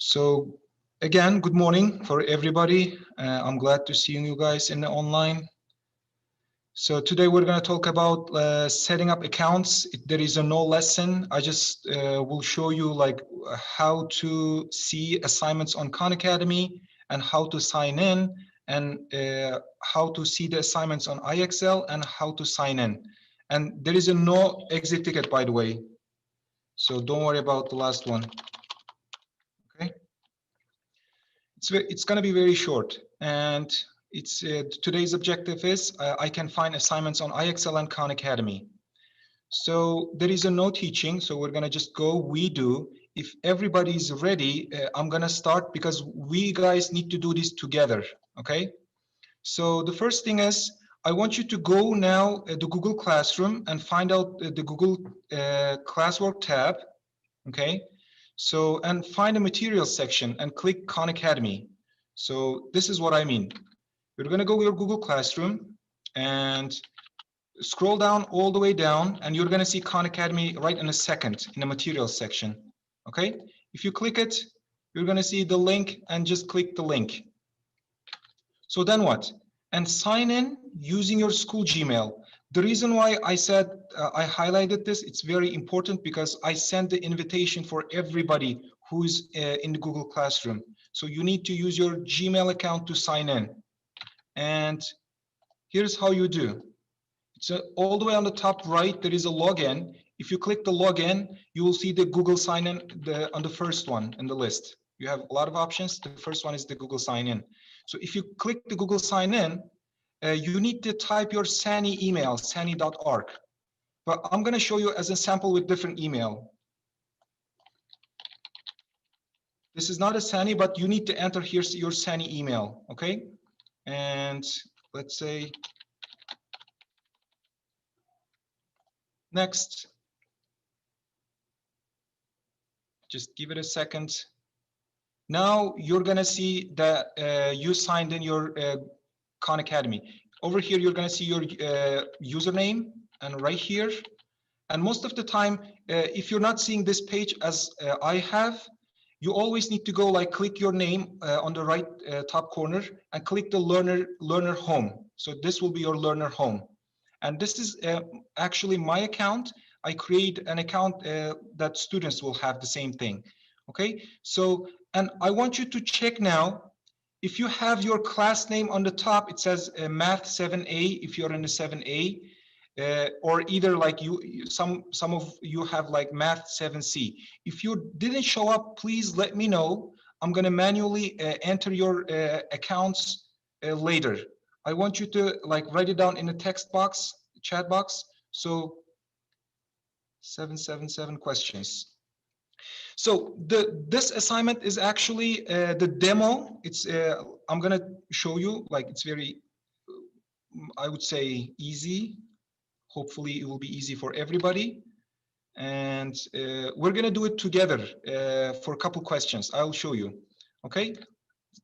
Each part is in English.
So again, good morning for everybody. I'm glad to see you guys in the online. So today we're going to talk about setting up accounts. There is no lesson. I just will show you like how to see assignments on Khan Academy and how to sign in, and how to see the assignments on IXL and how to sign in. And there is no exit ticket, by the way. So don't worry about the last one. Okay. It's going to be very short, and it's today's objective is I can find assignments on IXL and Khan Academy. So there is no teaching, so we're going to just go we do. If everybody's ready, I'm going to start because we guys need to do this together. Okay, so the first thing is I want you to go now to Google Classroom and find out the Google Classwork tab. Okay, so and find a materials section and click Khan Academy. So this is what I mean. You're going to go to your Google Classroom and scroll down all the way down, and you're going to see Khan Academy right in a second in the materials section. Okay, if you click it, you're going to see the link and just click the link. So then what? And sign in using your school Gmail. The reason why I said I highlighted this, it's very important because I sent the invitation for everybody who's in the Google Classroom. So you need to use your Gmail account to sign in. And here's how you do. So all the way on the top right, there is a login. If you click the login, you will see the Google sign in on the first one in the list. You have a lot of options. The first one is the Google sign in. So if you click the Google sign in, you need to type your SANY email, sany.org. But I'm going to show you as a sample with different email. This is not a SANY, but you need to enter here your SANY email, okay? And let's say next. Just give it a second. Now you're going to see that you signed in your Khan Academy. Over here, you're going to see your username, and right here. And most of the time, if you're not seeing this page as I have, you always need to go like click your name on the right top corner and click the learner home. So this will be your learner home. And this is actually my account. I create an account that students will have the same thing. Okay, so, and I want you to check now, if you have your class name on the top, it says Math 7A, if you're in the 7A, or either like some of you have like Math 7C. If you didn't show up, please let me know. I'm going to manually enter your accounts later. I want you to like write it down in the text box, chat box. So 777 questions. So this assignment is actually the demo. It's I'm gonna show you, like it's very, I would say, easy. Hopefully it will be easy for everybody. And we're gonna do it together for a couple questions. I'll show you. Okay.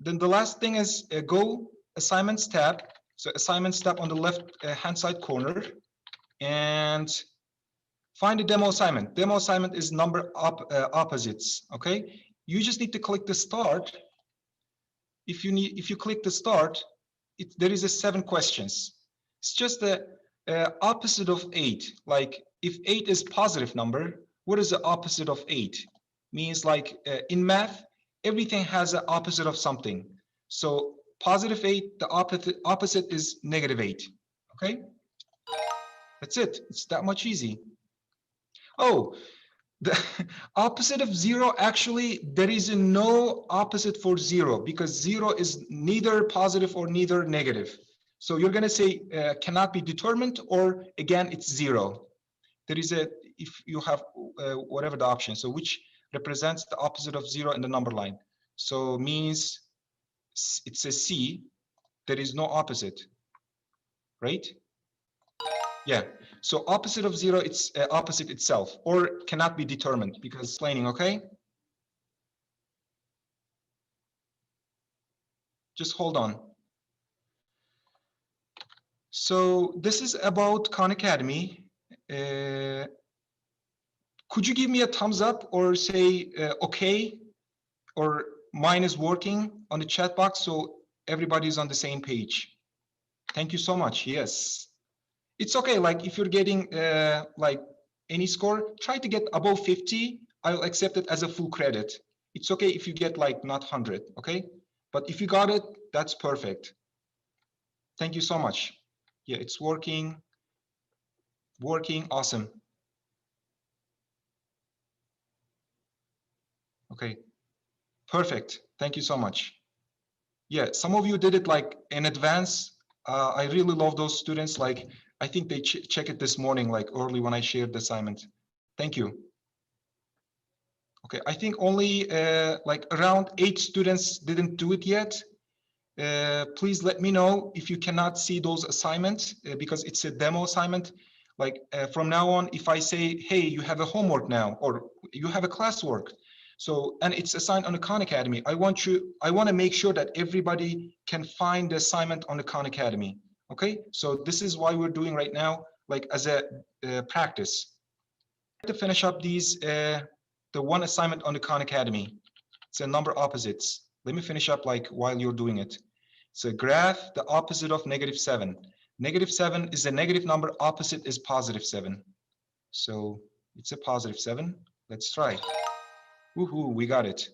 Then the last thing is go assignments tab. So assignments tab on the left hand side corner, and find a demo assignment. Demo assignment is number opposites. Okay, you just need to click the start. If you click the start, there is a 7 questions. It's just the opposite of 8. Like if 8 is positive number, what is the opposite of 8? Means like in math, everything has an opposite of something. So positive 8, the opposite is negative 8. Okay, that's it. It's that much easy. Oh, the opposite of 0, actually, there is no opposite for 0 because 0 is neither positive or neither negative. So you're going to say cannot be determined, or again, it's 0. There is a, if you have whatever the option, so which represents the opposite of 0 in the number line. So means it's a C, there is no opposite, right? Yeah, so opposite of 0, it's opposite itself, or cannot be determined because explaining, okay? Just hold on. So this is about Khan Academy. Could you give me a thumbs up or say okay? or mine is working on the chat box, so everybody's on the same page. Thank you so much. Yes, it's okay. Like if you're getting like any score, try to get above 50. I'll accept it as a full credit. It's okay if you get like not 100, okay? But if you got it, that's perfect. Thank you so much. Yeah, it's working. Working, awesome. Okay, perfect. Thank you so much. Yeah, some of you did it like in advance. I really love those students. Like, I think they check it this morning, like early when I shared the assignment. Thank you. Okay, I think only like around 8 students didn't do it yet. Please let me know if you cannot see those assignments because it's a demo assignment. Like from now on, if I say, hey, you have a homework now, or you have a classwork, so, and it's assigned on the Khan Academy, I want to make sure that everybody can find the assignment on the Khan Academy. Okay, so this is why we're doing right now, like as a practice. To finish up these, the one assignment on the Khan Academy, it's a number opposites. Let me finish up like while you're doing it. So graph the opposite of -7. -7 is a negative number, opposite is +7. So it's a +7. Let's try. Woohoo, we got it.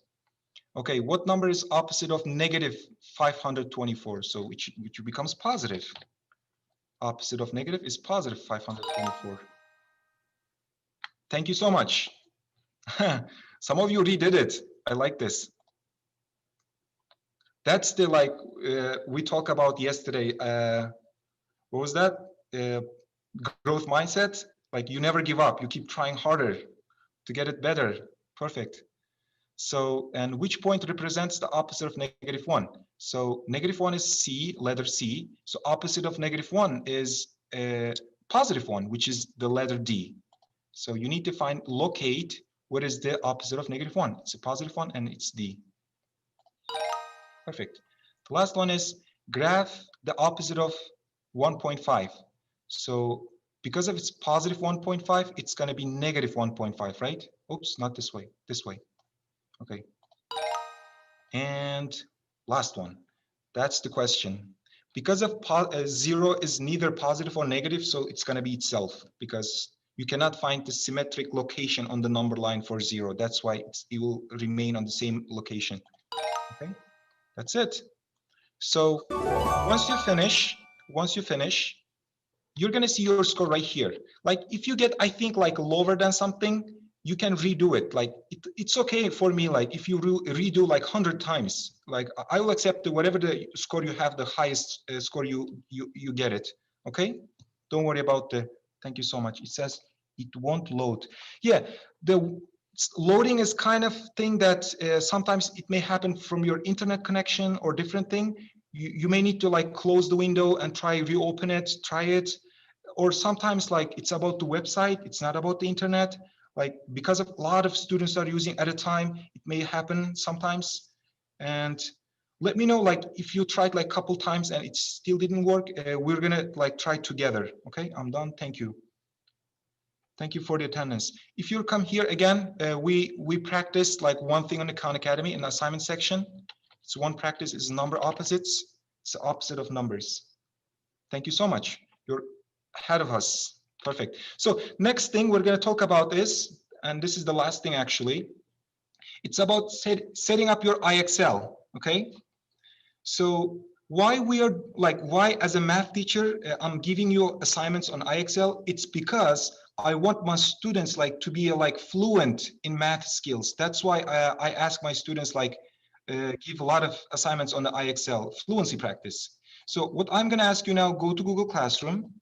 Okay, what number is opposite of -524? So which becomes positive. Opposite of negative is +524. Thank you so much. Some of you redid it. I like this. That's the like we talked about yesterday. What was that? Growth mindset. Like you never give up. You keep trying harder to get it better. Perfect. So, and which point represents the opposite of -1? So -1 is C, letter C. So opposite of -1 is +1, which is the letter D. So you need to find, locate, what is the opposite of -1? It's a +1 and it's D. Perfect. The last one is graph the opposite of 1.5. So because of its +1.5, it's going to be -1.5, right? Oops, not this way, this way. Okay. And last one, that's the question. Because of 0 is neither positive or negative, so it's going to be itself, because you cannot find the symmetric location on the number line for 0. That's why it will remain on the same location. Okay, that's it. So once you finish, you're going to see your score right here. Like if you get, I think, like lower than something, you can redo it. Like it's okay for me. Like if you redo like 100 times, like I will accept whatever the score you have, the highest score you get it. Okay, don't worry about the. Thank you so much. It says it won't load. Yeah, the loading is kind of thing that sometimes it may happen from your internet connection or different thing. You may need to like close the window and try reopen it, try it. Or sometimes like it's about the website, it's not about the internet. Like because of a lot of students are using at a time, it may happen sometimes. And let me know like if you tried like a couple times and it still didn't work, we're gonna like try together. Okay, I'm done. Thank you. Thank you for the attendance. If you come here again, we practiced like one thing on the Khan Academy in the assignment section. So one practice is number opposites. It's the opposite of numbers. Thank you so much. You're ahead of us. Perfect. So next thing we're going to talk about is, and this is the last thing actually, it's about setting up your IXL. Okay. So why as a math teacher, I'm giving you assignments on IXL. It's because I want my students like to be like fluent in math skills. That's why I ask my students like give a lot of assignments on the IXL fluency practice. So what I'm going to ask you now, go to Google Classroom,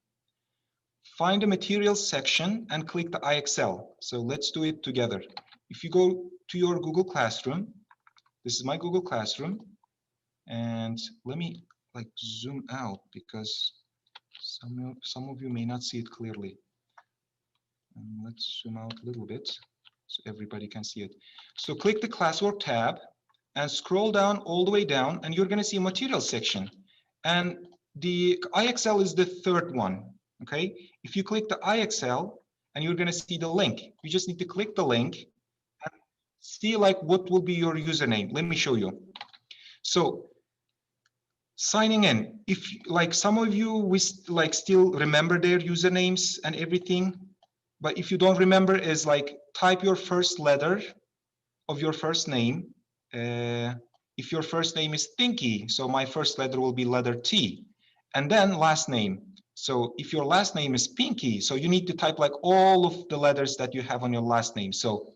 find the materials section and click the IXL. So let's do it together. If you go to your Google Classroom, this is my Google Classroom, and let me like zoom out because some of you may not see it clearly. And let's zoom out a little bit so everybody can see it. So click the classwork tab and scroll down all the way down, and you're going to see materials section. And the IXL is the third one. Okay, if you click the IXL and you're going to see the link, you just need to click the link and see like what will be your username. Let me show you. So signing in, if like some of you like still remember their usernames and everything, but if you don't remember, is like type your first letter of your first name. If your first name is Pinky, so my first letter will be letter T, and then last name. So if your last name is Pinky, so you need to type like all of the letters that you have on your last name. So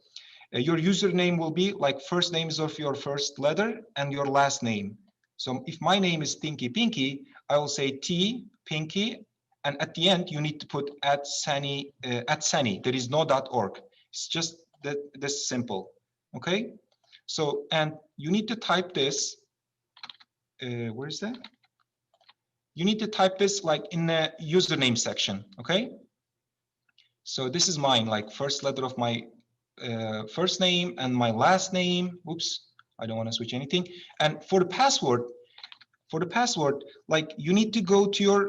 your username will be like first names of your first letter and your last name. So if my name is Pinky, I will say T Pinky, and at the end you need to put at SANY. There is no .org. It's just this simple. Okay. So and you need to type this. Where is that? You need to type this like in the username section. Okay. So this is mine, like first letter of my first name and my last name. Oops, I don't want to switch anything. And for the password, like you need to go to your,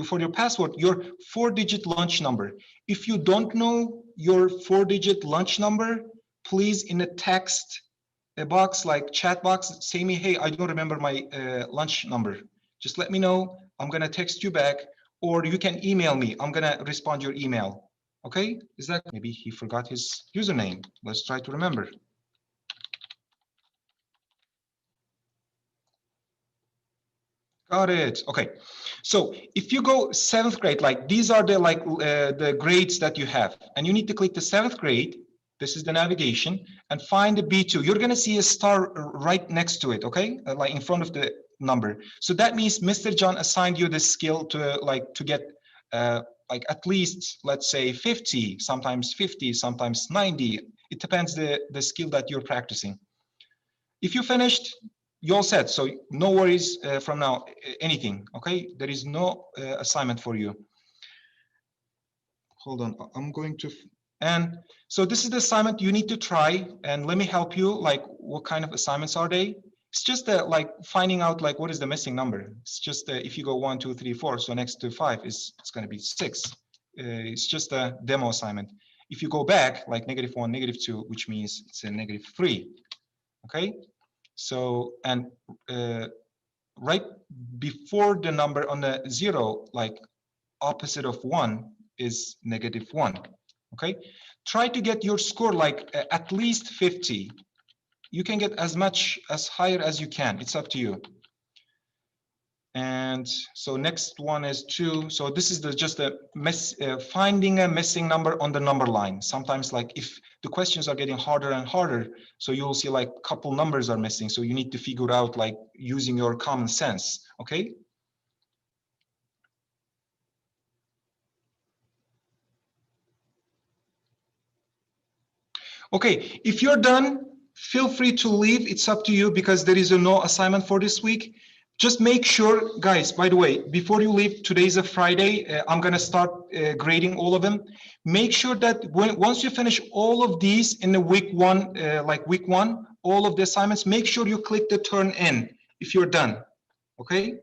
for your password, your 4-digit lunch number. If you don't know your 4-digit lunch number, please in the text box, like chat box, say me, hey, I don't remember my lunch number. Just let me know. I'm gonna text you back, or you can email me. I'm gonna respond your email. Okay, is that, maybe he forgot his username. Let's try to remember. Got it. Okay, so if you go 7th grade, like these are the the grades that you have, and you need to click the 7th grade. This is the navigation, and find the B2. You're gonna see a star right next to it. Okay, like in front of the number. So that means Mr. John assigned you this skill to get like at least, let's say 50, sometimes 50, sometimes 90. It depends the skill that you're practicing. If you finished, you're all set. So no worries from now, anything, okay? There is no assignment for you. Hold on, I'm going to, and so this is the assignment you need to try, and let me help you, like what kind of assignments are they? It's just like finding out like what is the missing number. It's just if you go 1, 2, 3, 4, so next to 5 it's going to be 6. It's just a demo assignment. If you go back like -1, -2, which means it's a -3. Okay, so and right before the number on the 0, like opposite of 1 is -1. Okay, try to get your score like at least 50. You can get as much as higher as you can. It's up to you. And so next one is 2. So this is just a finding a missing number on the number line. Sometimes like if the questions are getting harder and harder, so you'll see like a couple numbers are missing. So you need to figure out like using your common sense. Okay. Okay, if you're done, feel free to leave. It's up to you because there is no assignment for this week. Just make sure, guys, by the way, before you leave, today's a Friday. I'm going to start grading all of them. Make sure that once you finish all of these in the week 1, all of the assignments, make sure you click the turn in if you're done. Okay.